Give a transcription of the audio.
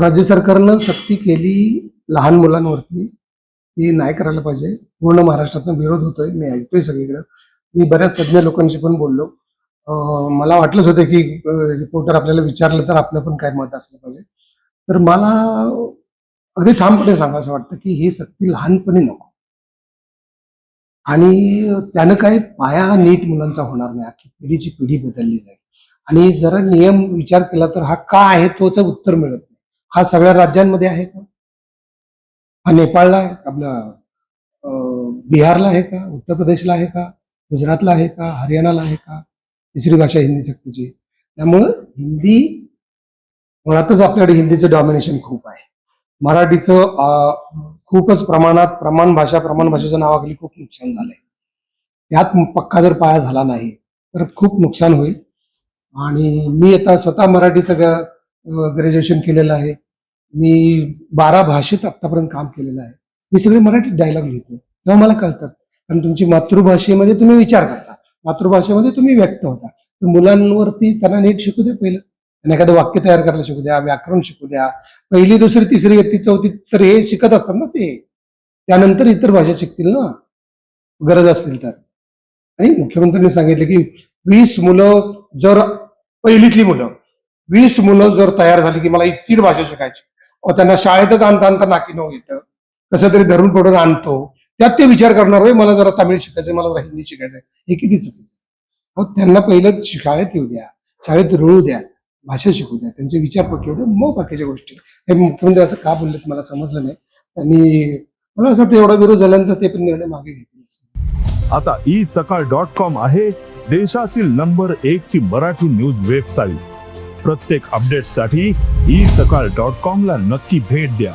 राज्य सरकारनं सक्ती केली लहान मुलांवरती, ती नाही करायला पाहिजे. पूर्ण महाराष्ट्रातून विरोध होतोय, मी ऐकतोय सगळीकडे. मी बऱ्याच तज्ज्ञ लोकांशी पण बोललो. मला वाटलंच होतं की रिपोर्टर आपल्याला विचारलं तर आपलं पण काय मत असलं पाहिजे. तर मला अगदी ठामपणे सांगावसं वाटतं की ही सक्ती लहानपणी नको. आणि त्यानं काही पाया नीट मुलांचा होणार नाही. अख्खी पिढीची पिढी बदलली जाईल. आणि जरा नियम विचार केला तर हा का आहे तोच उत्तर मिळत नाही. हा सगळ्या राज्यांमध्ये आहे का? हा नेपाळला आहे, आपलं बिहारला आहे का? उत्तर प्रदेशला आहे का? गुजरातला आहे का? हरियाणाला आहे का? तिसरी भाषा हिंदी सक्तीची. त्यामुळं हिंदी मुळातच आपल्याकडे हिंदीचं डॉमिनेशन खूप आहे. मराठीचं खूपच प्रमाण भाषेच्या नावाखाली खूप नुकसान झालंय. त्यात पक्का जर पाया झाला नाही तर खूप नुकसान होईल. आणि मी आता स्वतः मराठीचं ग्रॅज्युएशन केलेलं आहे. मी 12 भाषेत आतापर्यंत काम केलेलं आहे. मी सगळे मराठीत डायलॉग लिहितो, तेव्हा मला कळतात. कारण तुमची मातृभाषेमध्ये तुम्ही विचार करता, मातृभाषेमध्ये तुम्ही व्यक्त होता. तर मुलांवरती त्यांना नीट शिकू द्या. पहिलं त्यांना एखादं वाक्य तयार करायला शिकू द्या, व्याकरण शिकू द्या. पहिली, दुसरी, तिसरी, इयत्ता, चौथी तर हे शिकत असतात ना ते. त्यानंतर इतर भाषा शिकतील ना, गरज असतील तर. आणि मुख्यमंत्र्यांनी सांगितले की 20 मुलं जर पहिलीतली मुलं 20 मुलं जर तयार झाली की मला इतकी भाषा शिकायची, त्यांना शाळेतच आणता नाकी नऊ येतं, कसं तरी धरून पडून आणतो. त्यात ते विचार करणार होय मला जरा तामिळ शिकायचंय, मला जरा हिंदी शिकायचंय. हे किती चुकीचं. त्यांना पहिलं शाळेत येऊ द्या, शाळेत रुळू द्या, भाषा शिकू द्या, त्यांचे विचार पटवू द्या, मग बाकीच्या गोष्टी. हे मुख्यमंत्री असं का बोललेत मला समजलं नाही. त्यांनी मला असं वाटतं एवढा विरोध झाल्यानंतर ते पण निर्णय मागे घेतील. आता isakal.com आहे देशातील नंबर 1 ची मराठी न्यूज वेबसाईट. प्रत्येक अपडेटसाठी isakal.com ला नक्की भेट द्या.